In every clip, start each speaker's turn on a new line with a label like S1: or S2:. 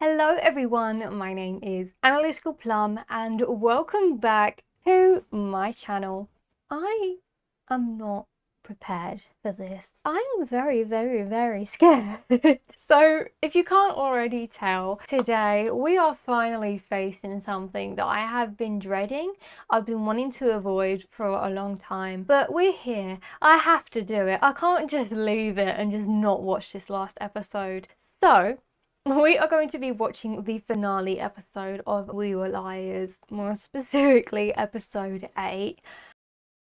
S1: Hello everyone, my name is Analyticalplum and welcome back to my channel. I am not prepared for this. I am very scared. So if you can't already tell, today we are finally facing something that I have been dreading. I've been wanting to avoid for a long time, but we're here. I have to do it. I can't just leave it and just not watch this last episode. So we are going to be watching the finale episode of We Were Liars, more specifically episode 8.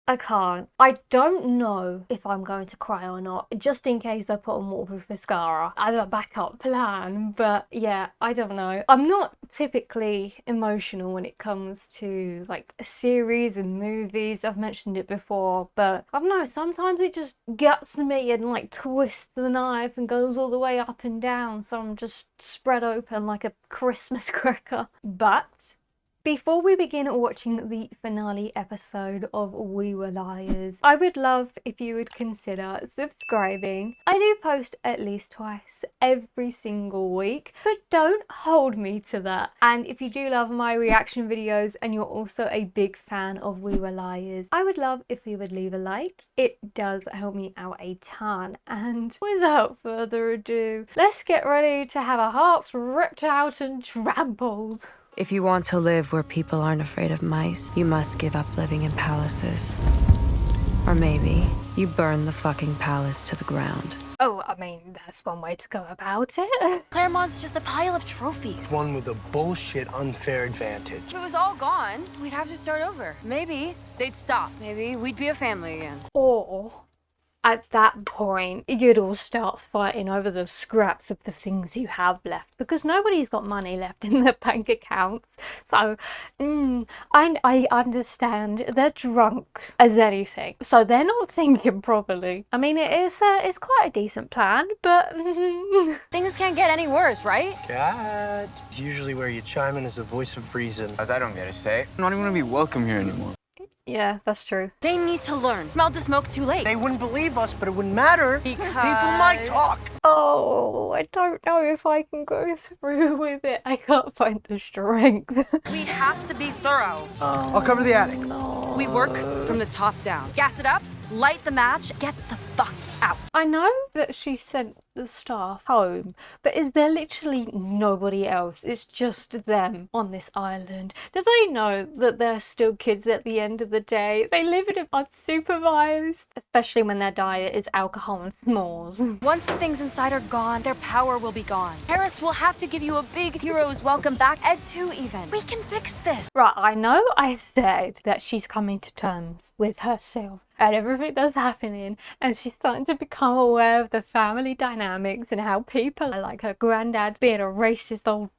S1: I don't know if I'm going to cry or not, just in case I put on waterproof mascara as a backup plan, but yeah, I don't know. I'm not typically emotional when it comes to like a series and movies. I've mentioned it before, but I don't know, sometimes it just gets me and like twists the knife and goes all the way up and down, so I'm just spread open like a Christmas cracker. But before we begin watching the finale episode of We Were Liars, I would love if you would consider subscribing. I do post at least twice every single week, but don't hold me to that. And if you do love my reaction videos and you're also a big fan of We Were Liars, I would love if you would leave a like. It does help me out a ton. And without further ado, let's get ready to have our hearts ripped out and trampled.
S2: If you want to live where people aren't afraid of mice, you must give up living in palaces. Or maybe you burn the fucking palace to the ground.
S1: Oh, I mean, that's one way to go about it.
S3: Claremont's just a pile of trophies.
S4: One with a bullshit unfair advantage.
S3: If it was all gone, we'd have to start over. Maybe they'd stop. Maybe we'd be a family again.
S1: Or at that point, you'd all start fighting over the scraps of the things you have left, because nobody's got money left in their bank accounts. So, I understand they're drunk as anything, so they're not thinking properly. I mean, it's quite a decent plan, but
S3: Things can't get any worse, right?
S4: God. It's usually where you chime in as a voice of reason.
S5: As I don't get a say. I'm not even gonna be welcome here anymore.
S1: yeah, that's true.
S3: They need to learn. Smelled the smoke too late.
S4: They wouldn't believe us, but it wouldn't matter.
S3: Because
S4: People might talk.
S1: Oh, I don't know if I can go through with it. I can't find the strength.
S3: We have to be thorough.
S4: I'll cover the attic.
S3: We work from the top down. Gas it up, light the match, get the fuck out.
S1: I know that she sent the staff home, but is there literally nobody else? It's just them on this island. Do they know that they're still kids at the end of the day? They live in it unsupervised, especially when their diet is alcohol and s'mores.
S3: Once the things inside are gone, their power will be gone. Paris will have to give you a big hero's welcome back, Ed 2 even. We can fix this.
S1: Right, I know I said that she's coming to terms with herself and everything that's happening, and she's starting to become aware of the family dynamics and how people are like her granddad being a racist old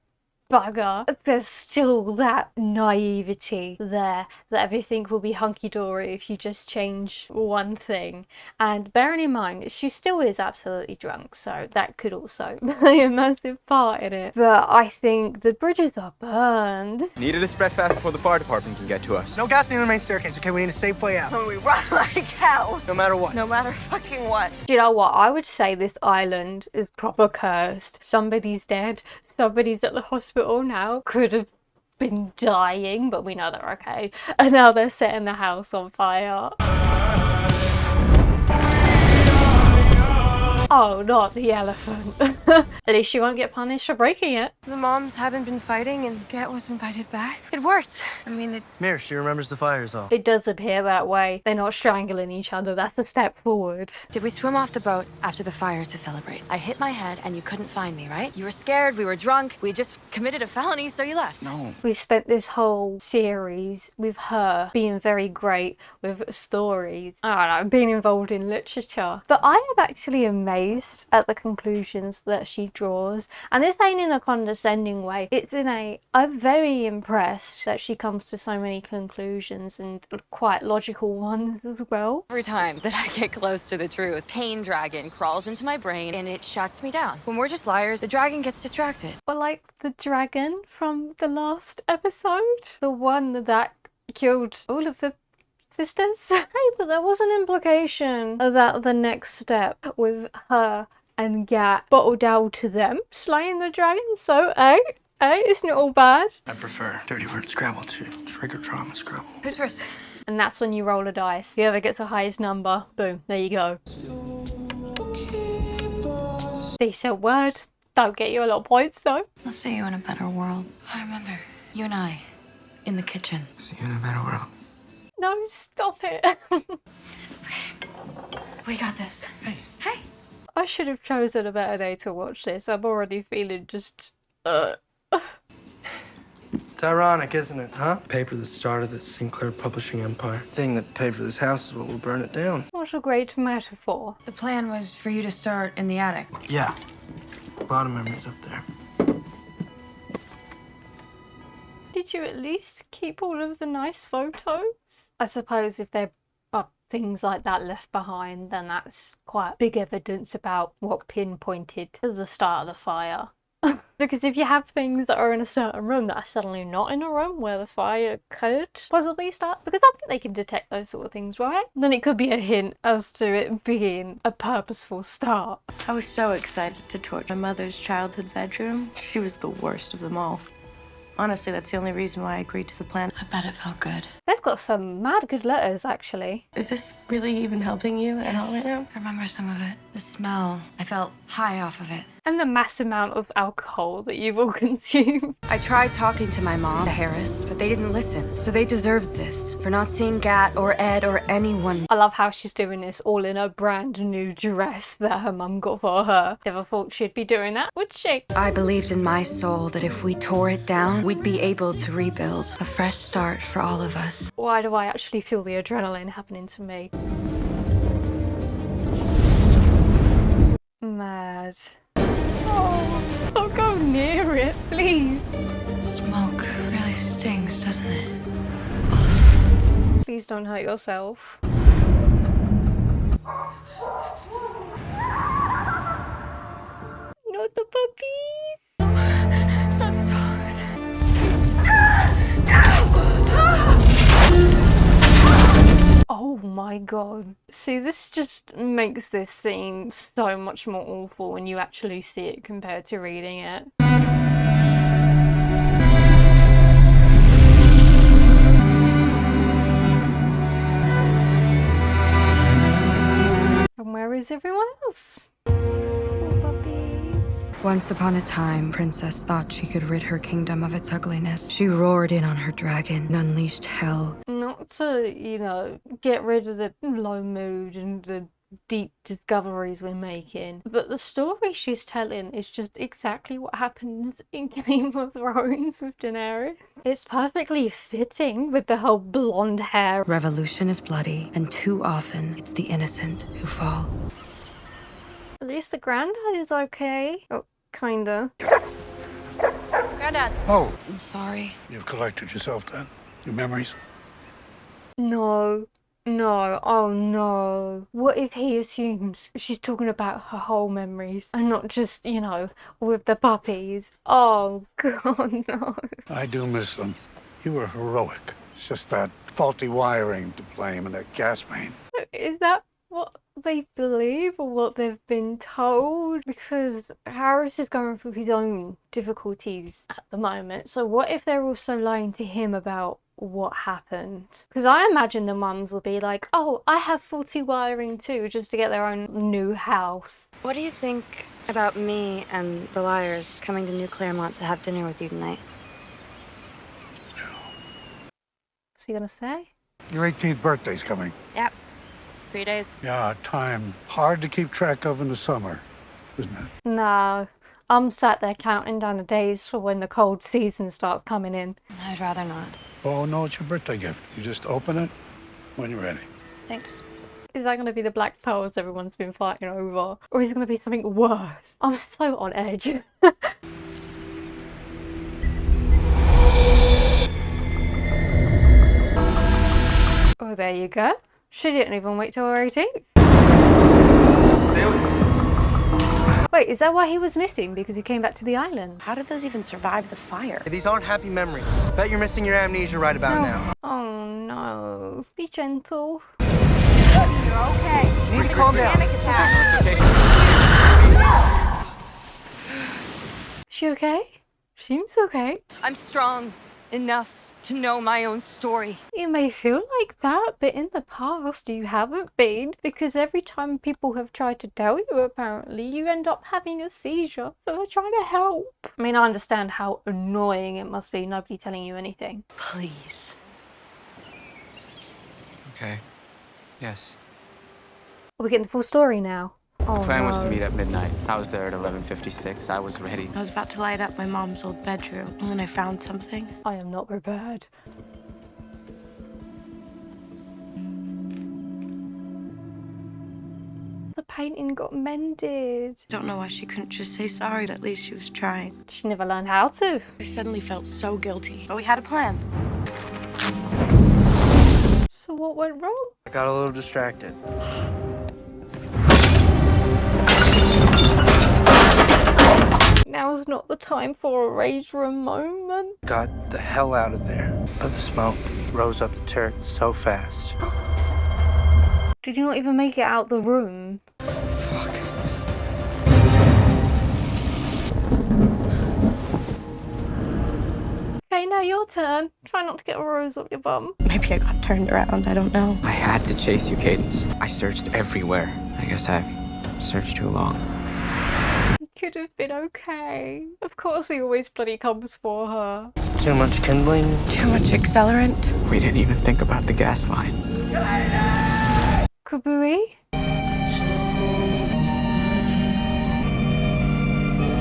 S1: bugger. There's still that naivety there that everything will be hunky-dory if you just change one thing. And bearing in mind, she still is absolutely drunk, so that could also play a massive part in it. But I think the bridges are burned.
S5: Needed to spread fast before the fire department can get to us.
S4: No gas near the main staircase, okay? We need a safe way out.
S3: When we run like hell.
S4: No matter what.
S3: No matter fucking what.
S1: Do you know what? I would say this island is proper cursed. Somebody's dead. Somebody's at the hospital now. Could have been dying, but we know they're okay. And now they're setting the house on fire. Oh, not the elephant. At least she won't get punished for breaking it.
S2: The moms haven't been fighting and Gat was invited back. It worked. I mean,
S4: Mirror, she remembers the fires all.
S1: It does appear that way. They're not strangling each other. That's a step forward.
S2: Did we swim off the boat after the fire to celebrate? I hit my head and you couldn't find me, right? You were scared, we were drunk, we just committed a felony, so you left.
S5: No.
S1: We spent this whole series with her being very great with stories. I don't know, being involved in literature. But I am actually amazed at the conclusions that she draws. And this ain't in a condescending way. It's in I'm very impressed that she comes to so many conclusions and quite logical ones as well.
S2: Every time that I get close to the truth, Pain Dragon crawls into my brain and it shuts me down. When we're just liars, the dragon gets distracted.
S1: But like the dragon from the last episode, the one that killed all of the sisters. Hey, but there was an implication that the next step with her and get bottled down to them slaying the dragon. So, isn't it all bad?
S4: I prefer dirty word Scrabble to trigger trauma Scrabble.
S3: Who's first?
S1: And that's when you roll a dice. Whoever gets the highest number, boom, there you go. Decent word. Don't get you a lot of points though.
S2: I'll see you in a better world. I remember you and I in the kitchen.
S4: See you in a better world.
S1: No, stop it.
S2: We got this.
S4: Hey.
S2: Hey.
S1: I should have chosen a better day to watch this. I'm already feeling just,
S4: It's ironic, isn't it, huh? Paper that started the Sinclair publishing empire. Thing that paid for this house is what will burn it down.
S1: What a great metaphor.
S2: The plan was for you to start in the attic.
S4: Yeah. A lot of memories up there.
S1: Did you at least keep all of the nice photos? I suppose if there are things like that left behind, then that's quite big evidence about what pinpointed to the start of the fire. Because if you have things that are in a certain room that are suddenly not in a room where the fire could possibly start, because I think they can detect those sort of things, right? Then it could be a hint as to it being a purposeful start.
S6: I was so excited to torch my mother's childhood bedroom. She was the worst of them all. Honestly, that's the only reason why I agreed to the plan.
S2: I bet it felt good.
S1: They've got some mad good letters, actually.
S6: Is this really even helping you at all right now?
S2: I remember some of it. The smell. I felt high off of it.
S1: And the mass amount of alcohol that you've all consumed.
S2: I tried talking to my mom, Harris, but they didn't listen. So they deserved this for not seeing Gat or Ed or anyone.
S1: I love how she's doing this all in a brand new dress that her mum got for her. Never thought she'd be doing that, would she?
S2: I believed in my soul that if we tore it down, we'd be able to rebuild. A fresh start for all of us.
S1: Why do I actually feel the adrenaline happening to me? Mad. Oh, don't go near it, please.
S2: Smoke really stings, doesn't it?
S1: Please don't hurt yourself. Not the puppies.
S2: Not the dogs.
S1: Oh my god. See, this just makes this scene so much more awful when you actually see it compared to reading it. And where is everyone else? Poor puppies.
S2: Once upon a time, Princess thought she could rid her kingdom of its ugliness. She roared in on her dragon and unleashed hell.
S1: Not to, you know, get rid of the low mood and the deep discoveries we're making, but the story she's telling is just exactly what happens in Game of Thrones with Daenerys. It's perfectly fitting with the whole blonde hair.
S2: Revolution is bloody, and too often it's the innocent who fall.
S1: At least the granddad is okay. Oh, kinda. Granddad.
S7: Oh,
S2: I'm sorry.
S7: you've collected yourself then? Your memories?
S1: No. No, oh no. What if he assumes she's talking about her whole memories and not just, you know, with the puppies? Oh god, no.
S7: I do miss them. You were heroic. It's just that faulty wiring to blame and that gas main.
S1: Is that what they believe or what they've been told? Because Harris is going through his own difficulties at the moment. So what if they're also lying to him about what happened? Because I imagine the mums will be like, oh, I have faulty wiring too, just to get their own new house.
S2: What do you think about me and the liars coming to New Claremont to have dinner with you tonight?
S1: What's he gonna say?
S7: Your 18th birthday's coming.
S3: Yep. 3 days.
S7: Yeah, time. Hard to keep track of in the summer, isn't it?
S1: No, I'm sat there counting down the days for when the cold season starts coming in.
S2: I'd rather not.
S7: Oh, no, it's your birthday gift. You just open it when you're ready.
S2: Thanks.
S1: Is that going to be the black pearls everyone's been fighting over? Or is it going to be something worse? I'm so on edge. Oh, there you go. She didn't even wait till her 18th. Wait, is that why he was missing? Because he came back to the island?
S6: How did those even survive the fire?
S4: These aren't happy memories. Bet you're missing your amnesia right about now.
S1: Oh no. Be gentle.
S4: You need to calm down.
S1: she okay? Seems okay.
S3: I'm strong enough to know my own story.
S1: You may feel like that, but in the past you haven't been, because every time people have tried to tell you, apparently, you end up having a seizure. So they're trying to help. I mean, I understand how annoying it must be, nobody telling you anything.
S3: Please.
S5: Okay. Yes.
S1: Are we getting the full story now? Oh,
S5: The plan was to
S1: no.
S5: meet at midnight. I was there at 11:56. I was ready.
S6: I was about to light up my mom's old bedroom, and then I found something.
S1: I am not prepared. The painting got mended.
S6: Don't know why she couldn't just say sorry, but at least she was trying.
S1: She never learned how to.
S6: I suddenly felt so guilty, but we had a plan.
S1: So what went wrong?
S4: I got a little distracted.
S1: Now's not the time for a rage room moment.
S4: Got the hell out of there. But the smoke rose up the turret so fast.
S1: Did you not even make it out the room? Okay, now your turn. Try not to get a rose up your bum.
S6: Maybe I got turned around, I don't know.
S5: I had to chase you, Cadence. I searched everywhere. I guess I searched too long.
S1: It could have been okay. Of course he always bloody comes for her.
S4: Too much kindling.
S6: Too much accelerant.
S5: We didn't even think about the gas line.
S1: Kabui?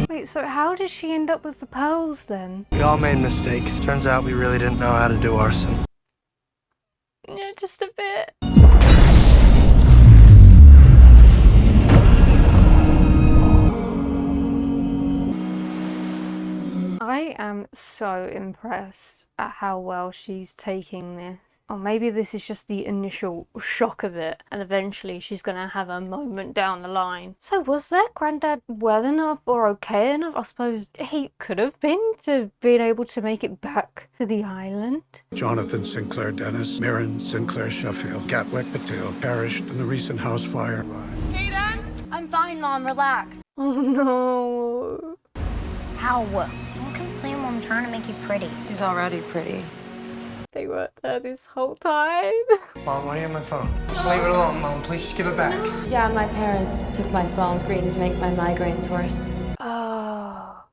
S1: Wait, so how did she end up with the pearls then?
S4: We all made mistakes. Turns out we really didn't know how to do arson.
S1: Yeah, just a bit. I am so impressed at how well she's taking this. Or maybe this is just the initial shock of it, and eventually she's gonna have a moment down the line. So was that granddad well enough or okay enough? I suppose he could have been to being able to make it back to the island.
S7: Jonathan Sinclair Dennis, Mirren Sinclair Sheffield, Gatwick Patel perished in the recent house fire.
S3: Cadence! I'm fine, Mom. Relax.
S1: Oh no.
S8: Ow. Don't complain while I'm trying to make you pretty.
S2: She's already pretty.
S1: They weren't there this whole time.
S4: Mom, why do you have my phone? Just leave it alone, Mom. Please just give it back.
S2: Yeah, my parents took my phone. Screens make my migraines worse.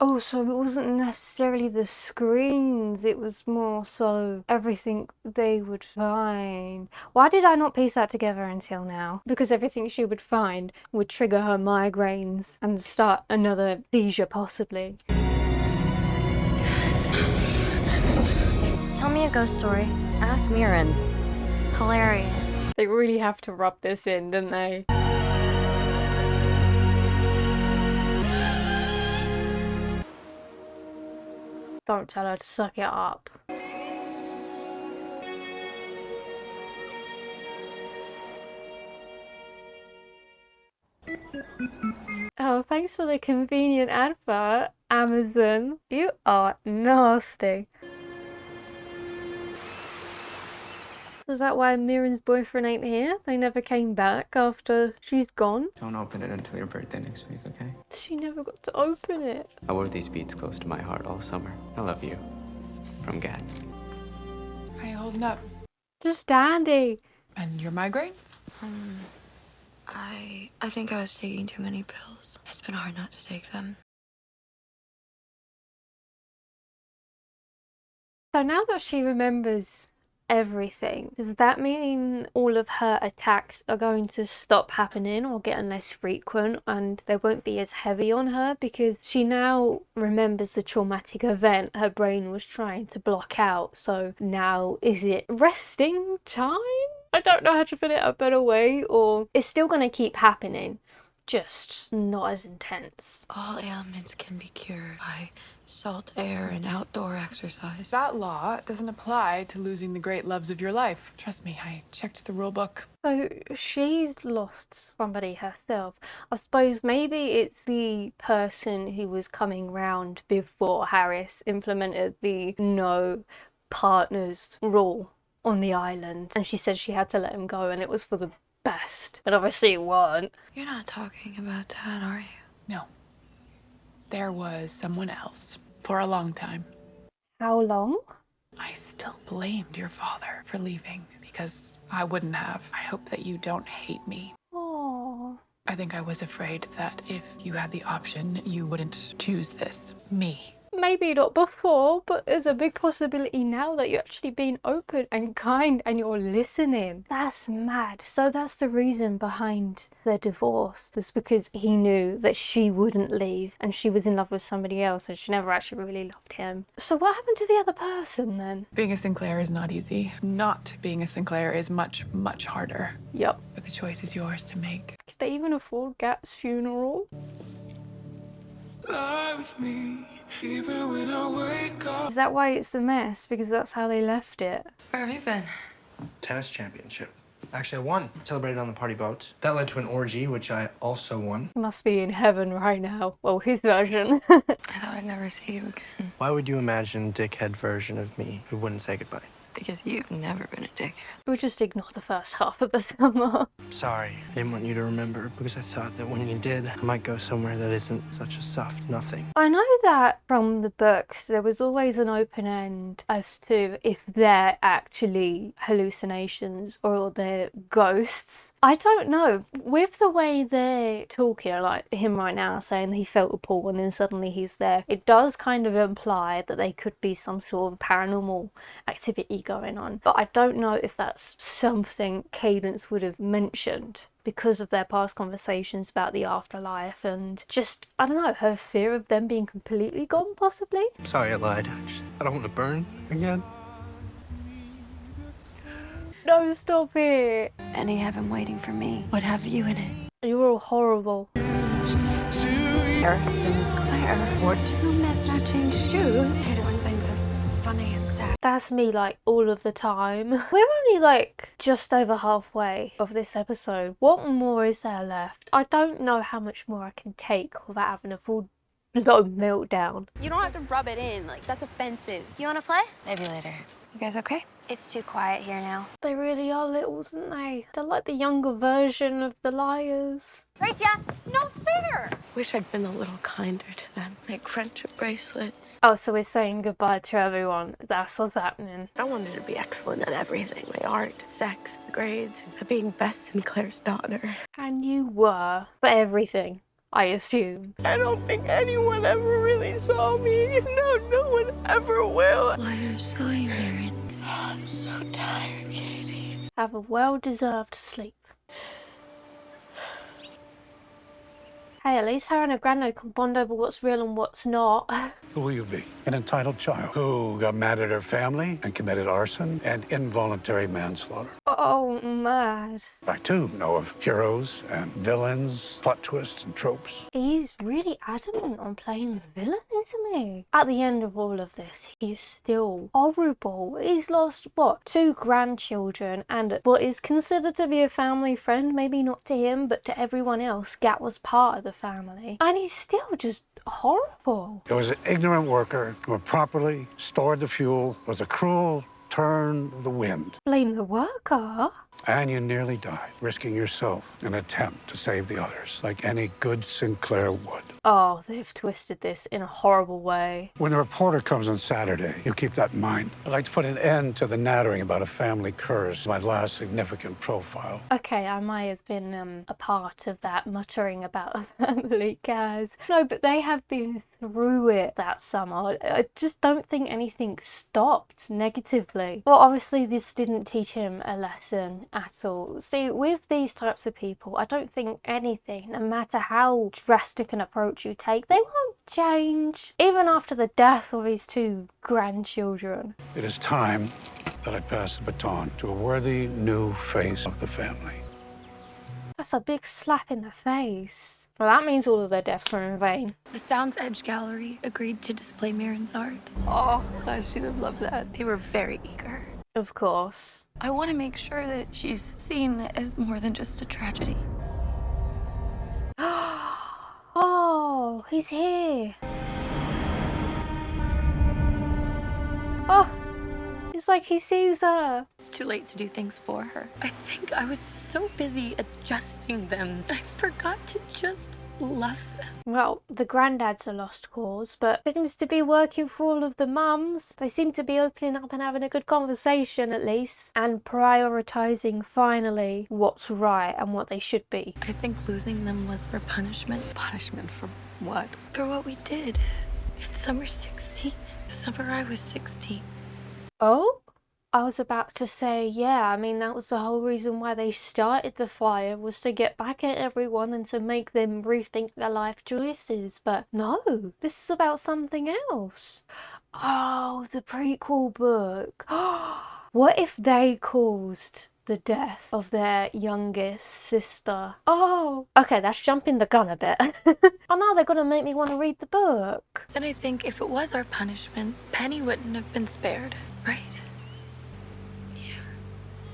S1: Oh, so it wasn't necessarily the screens, it was more so everything they would find. Why did I not piece that together until now? Because everything she would find would trigger her migraines and start another seizure possibly.
S8: Tell me a ghost story.
S2: Ask Mirren.
S8: Hilarious.
S1: They really have to rub this in, don't they? Don't tell her to suck it up. Oh, thanks for the convenient advert, Amazon. You are nasty. Is that why Mirren's boyfriend ain't here? They never came back after she's gone?
S5: Don't open it until your birthday next week, okay?
S1: She never got to open it.
S5: I wore these beads close to my heart all summer. I love you. From Gad.
S9: How you holding up?
S1: Just dandy.
S9: And your migraines?
S2: I think I was taking too many pills. It's been hard not to take them.
S1: So now that she remembers everything, does that mean all of her attacks are going to stop happening or getting less frequent and they won't be as heavy on her because she now remembers the traumatic event her brain was trying to block out? So now is it resting time? I don't know how to put it a better way, or it's still going to keep happening, just not as intense.
S2: All ailments can be cured by salt air and outdoor exercise.
S9: That law doesn't apply to losing the great loves of your life. Trust me, I checked the rule book.
S1: So she's lost somebody herself. I suppose maybe it's the person who was coming round before Harris implemented the no partners rule on the island, and she said she had to let him go and it was for the best, but obviously it weren't.
S2: You're not talking about Dad, are you?
S9: No. There was someone else for a long time.
S1: How long?
S9: I still blamed your father for leaving because I wouldn't have. I hope that you don't hate me.
S1: Oh.
S9: I think I was afraid that if you had the option, you wouldn't choose this. Me.
S1: Maybe not before, but there's a big possibility now that you're actually being open and kind and you're listening. That's mad. So that's the reason behind their divorce. It's because he knew that she wouldn't leave and she was in love with somebody else and she never actually really loved him. So what happened to the other person then?
S9: Being a Sinclair is not easy. Not being a Sinclair is much, much harder.
S1: Yep.
S9: But the choice is yours to make.
S1: Could they even afford Gat's funeral?
S10: Lie with me, even when I wake up.
S1: Is that why it's a mess? Because that's how they left it?
S3: Where have you been?
S4: Tennis championship. Actually, I won. Celebrated on the party boat. That led to an orgy, which I also won.
S1: He must be in heaven right now. Well, his version.
S3: I thought I'd never see you again.
S4: Why would you imagine dickhead version of me who wouldn't say goodbye?
S3: Because you've never been a dickhead.
S1: We'll just ignore the first half of the summer.
S4: Sorry, I didn't want you to remember because I thought that when you did, I might go somewhere that isn't such a soft nothing.
S1: I know that from the books, there was always an open end as to if they're actually hallucinations or they're ghosts. I don't know. With the way they're talking, like him right now saying he felt a pull and then suddenly he's there, it does kind of imply that they could be some sort of paranormal activity going on. But I don't know if that's something Cadence would have mentioned because of their past conversations about the afterlife and just, I don't know, her fear of them being completely gone, possibly?
S4: Sorry, I lied. I don't want to burn again.
S1: No, stop it.
S3: Any heaven waiting for me would have you in it.
S1: You're all horrible.
S3: You're Sinclair. Wore two mismatching shoes. Hate it when things are funny and sad.
S1: That's me, like, all of the time. We're only, like, just over halfway of this episode. What more is there left? I don't know how much more I can take without having a full-blown meltdown.
S8: You don't have to rub it in. Like, that's offensive. You want to play?
S3: Maybe later. You guys okay?
S8: It's too quiet here now.
S1: They really are littles, aren't they? They're like the younger version of the liars.
S8: Gracia, no fair!
S6: Wish I'd been a little kinder to them. Make friendship bracelets.
S1: Oh, so we're saying goodbye to everyone. That's what's happening.
S6: I wanted to be excellent at everything. My art, sex, grades, and being best Sinclair's daughter.
S1: And you were. For everything, I assume.
S6: I don't think anyone ever really saw me. No one ever will.
S3: While you're sighing, Mary.
S6: I'm so tired, Katie.
S1: Have a well-deserved sleep. Hey, at least her and her granddad can bond over what's real and what's not.
S7: Who will you be? An entitled child who got mad at her family and committed arson and involuntary manslaughter.
S1: Oh, mad.
S7: I, too, know of heroes and villains, plot twists and tropes.
S1: He's really adamant on playing the villain, isn't he? At the end of all of this, he's still horrible. He's lost, what, 2 grandchildren and what is considered to be a family friend, maybe not to him, but to everyone else. Gat was part of the family. And he's still just horrible.
S7: It was an ignorant worker who improperly stored the fuel with a cruel turn of the wind.
S1: Blame the worker?
S7: And you nearly died, risking yourself in an attempt to save the others, like any good Sinclair would.
S1: Oh, they've twisted this in a horrible way.
S7: When the reporter comes on Saturday, you keep that in mind. I'd like to put an end to the nattering about a family curse, my last significant profile.
S1: Okay, I might have been a part of that muttering about a family curse. No, but they have been through it that summer. I just don't think anything stopped negatively. Well, obviously this didn't teach him a lesson at all. See, with these types of people, I don't think anything, no matter how drastic an approach you take, they won't change. Even after the death of his 2 grandchildren.
S7: It is time that I pass the baton to a worthy new face of the family.
S1: That's a big slap in the face. Well, that means all of their deaths were in vain.
S3: The Sounds Edge Gallery agreed to display Mirren's art.
S2: Oh, I should have loved that.
S3: They were very eager.
S1: Of course.
S3: I want to make sure that she's seen as more than just a tragedy.
S1: Oh, he's here. Oh, it's like he sees her.
S3: It's too late to do things for her. I think I was so busy adjusting them, I forgot to just
S9: love them.
S1: Well, the granddad's a lost cause, but it seems to be working for all of the mums. They seem to be opening up and having a good conversation at least, and prioritising finally what's right and what they should be.
S9: I think losing them was for punishment. Punishment for what? For what we did. In summer 16. The summer I was 16.
S1: Oh? I was about to say, yeah, I mean, that was the whole reason why they started the fire, was to get back at everyone and to make them rethink their life choices. But no, this is about something else. Oh, the prequel book. What if they caused the death of their youngest sister? Oh, okay, that's jumping the gun a bit. Oh no, they're gonna make me want to read the book.
S9: Then I think if it was our punishment, Penny wouldn't have been spared, right?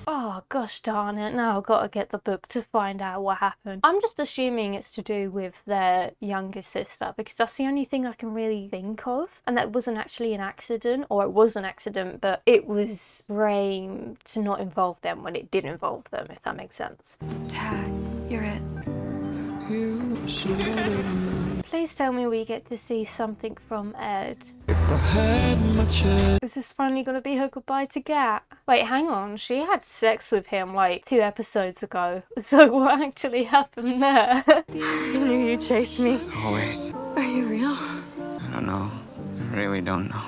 S1: Oh gosh darn it, now I've got to get the book to find out what happened. I'm just assuming it's to do with their youngest sister because that's the only thing I can really think of. And that wasn't actually an accident, or it was an accident, but it was framed to not involve them when it did involve them, if that makes sense.
S9: Tag, you're it.
S1: Please tell me we get to see something from Ed.
S10: If I had my chance.
S1: Is this finally gonna be her goodbye to Gat? Wait, hang on, she had sex with him like 2 episodes ago. So what actually happened there?
S6: I knew you'd chase me.
S5: Always.
S6: Are you real?
S5: I don't know. I really don't know.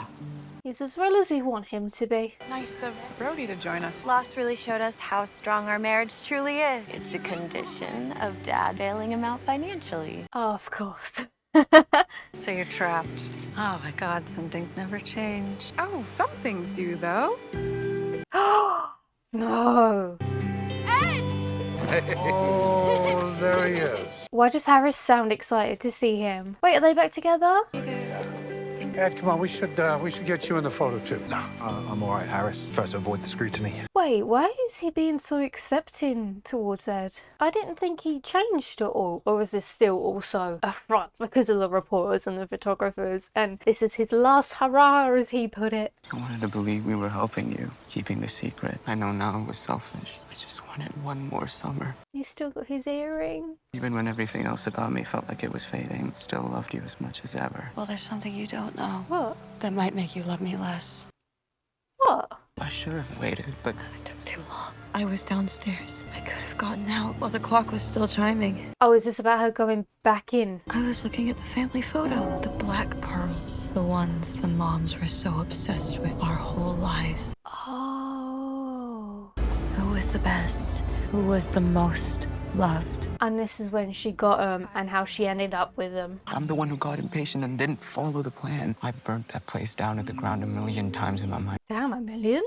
S1: He's as real as you want him to be.
S9: It's nice of Brody to join us.
S3: Lost really showed us how strong our marriage truly is. It's a condition of Dad bailing him out financially.
S1: Oh, of course.
S2: So you're trapped. Oh my God, some things never change.
S9: Oh, some things do, though.
S1: No.
S7: Oh, there he is.
S1: Why does Harris sound excited to see him? Wait, are they back together?
S7: Ed, come on, we should get you in the photo too.
S11: No, I'm all right, Harris. First, avoid the scrutiny.
S1: Wait, why is he being so accepting towards Ed? I didn't think he changed at all. Or is this still also a front because of the reporters and the photographers? And this is his last hurrah, as he put it.
S5: I wanted to believe we were helping you, keeping the secret. I know now it was selfish. I just wanted one more summer.
S1: He's still got his earring.
S5: Even when everything else about me felt like it was fading, still loved you as much as ever.
S2: Well, there's something you don't know
S1: What?
S2: that might make you love me less.
S1: What?
S5: I should have waited, but
S2: It took too long. I was downstairs. I could have gotten out while the clock was still chiming.
S1: Oh, is this about her going back in?
S2: I was looking at the family photo. The black pearls. The ones the moms were so obsessed with our whole lives.
S1: Oh.
S2: Who was the best? Who was the most loved?
S1: And this is when she got him and how she ended up with him.
S5: I'm the one who got impatient and didn't follow the plan. I burnt that place down to the ground 1,000,000 times in my mind.
S1: Damn, 1,000,000?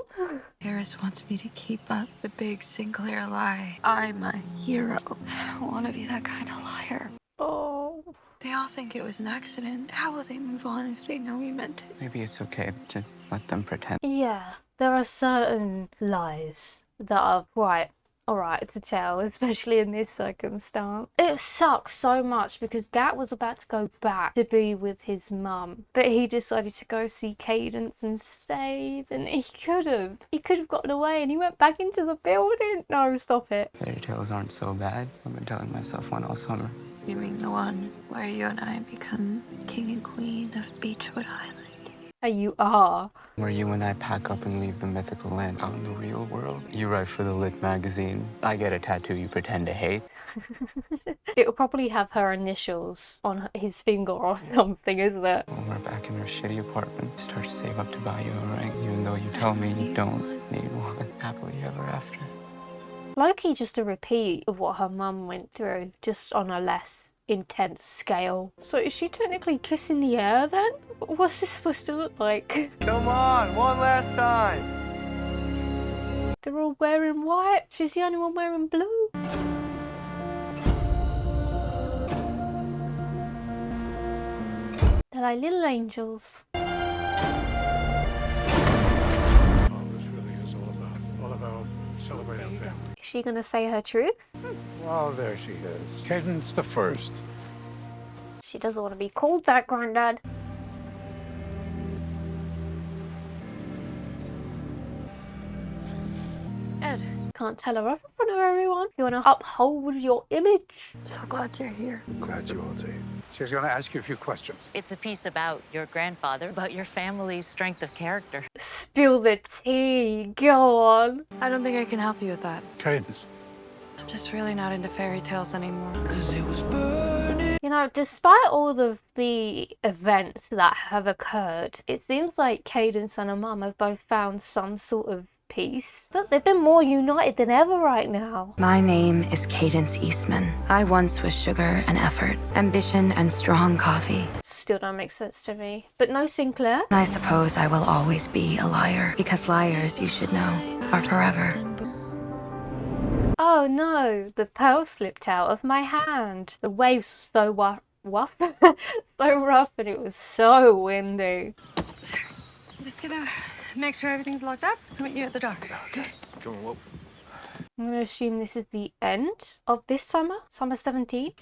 S2: Harris wants me to keep up the big Sinclair lie. I'm a hero. I don't want to be that kind of liar.
S1: Oh.
S2: They all think it was an accident. How will they move on if they know we meant it?
S5: Maybe it's okay to let them pretend.
S1: Yeah, there are certain lies that are quite alright to tell, especially in this circumstance. It sucks so much because Gat was about to go back to be with his mum, but he decided to go see Cadence and stayed, and he could have gotten away, and he went back into the building. No, stop it.
S5: Fairy tales aren't so bad. I've been telling myself one all summer.
S2: You mean the one where you and I become king and queen of Beechwood Island?
S1: You are.
S5: Where you and I pack up and leave the mythical land out in the real world. You write for the Lit magazine. I get a tattoo you pretend to hate.
S1: It will probably have her initials on his finger or something, isn't it?
S5: When we're back in our shitty apartment, start to save up to buy you a ring, even though you tell me you don't need one. Happily ever after.
S1: Low-key just a repeat of what her mum went through, just on a less intense scale. So is she technically kissing the air then? What's this supposed to look like?
S4: Come on, one last time.
S1: They're all wearing white. She's the only one wearing blue. They're like little angels.
S7: All this really is all about celebrating family.
S1: Is she gonna say her truth?
S7: Oh, there she is. Cadence the first.
S1: She doesn't want to be called that, Granddad.
S3: Ed,
S1: Can't tell her off in front of everyone. You want to uphold your image.
S9: So glad you're here.
S11: Glad you all do.
S7: She's going to ask you a few questions.
S12: It's a piece about your grandfather, about your family's strength of character.
S1: Spill the tea. Go on.
S9: I don't think I can help you with that.
S7: Cadence.
S9: I'm just really not into fairy tales anymore.
S1: You know, despite all of the events that have occurred, it seems like Cadence and her mum have both found some sort of peace. But they've been more united than ever right now.
S2: My name is Cadence Eastman. I once was sugar and effort, ambition and strong coffee.
S1: Still don't make sense to me. But no Sinclair.
S2: I suppose I will always be a liar, because liars, you should know, are forever.
S1: Oh no, the pearl slipped out of my hand. The waves were so so rough, and it was so windy.
S9: I'm just gonna make sure everything's locked up. I'll meet you at the dock.
S11: Okay. Come on, whoa.
S1: I'm gonna assume this is the end of this summer, summer 17.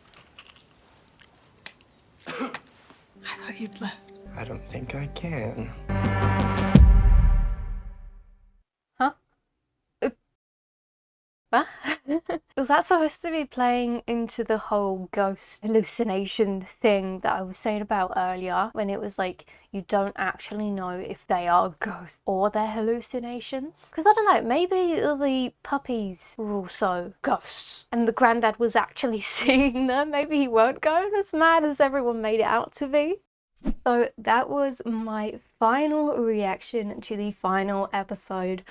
S9: I thought you'd left.
S4: I don't think I can.
S1: Huh? What? Was that supposed to be playing into the whole ghost hallucination thing that I was saying about earlier, when it was like you don't actually know if they are ghosts or they're hallucinations? Because I don't know, maybe the puppies were also ghosts and the granddad was actually seeing them. Maybe he weren't going as mad as everyone made it out to be. So that was my final reaction to the final episode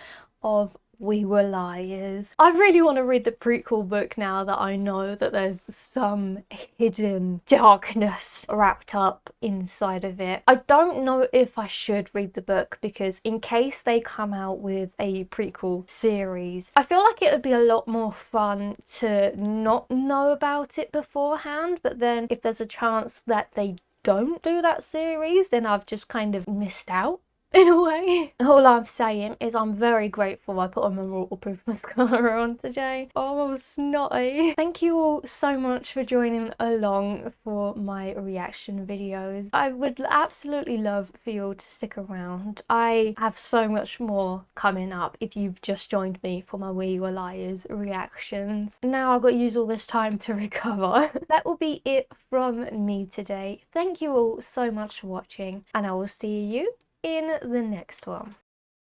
S1: of We Were Liars. I really want to read the prequel book now that I know that there's some hidden darkness wrapped up inside of it. I don't know if I should read the book, because in case they come out with a prequel series, I feel like it would be a lot more fun to not know about it beforehand, but then if there's a chance that they don't do that series, then I've just kind of missed out. In a way. All I'm saying is I'm very grateful I put on my waterproof mascara on today. Oh, snotty. Thank you all so much for joining along for my reaction videos. I would absolutely love for you all to stick around. I have so much more coming up if you've just joined me for my We Were Liars reactions. Now I've got to use all this time to recover. That will be it from me today. Thank you all so much for watching, and I will see you in the next one.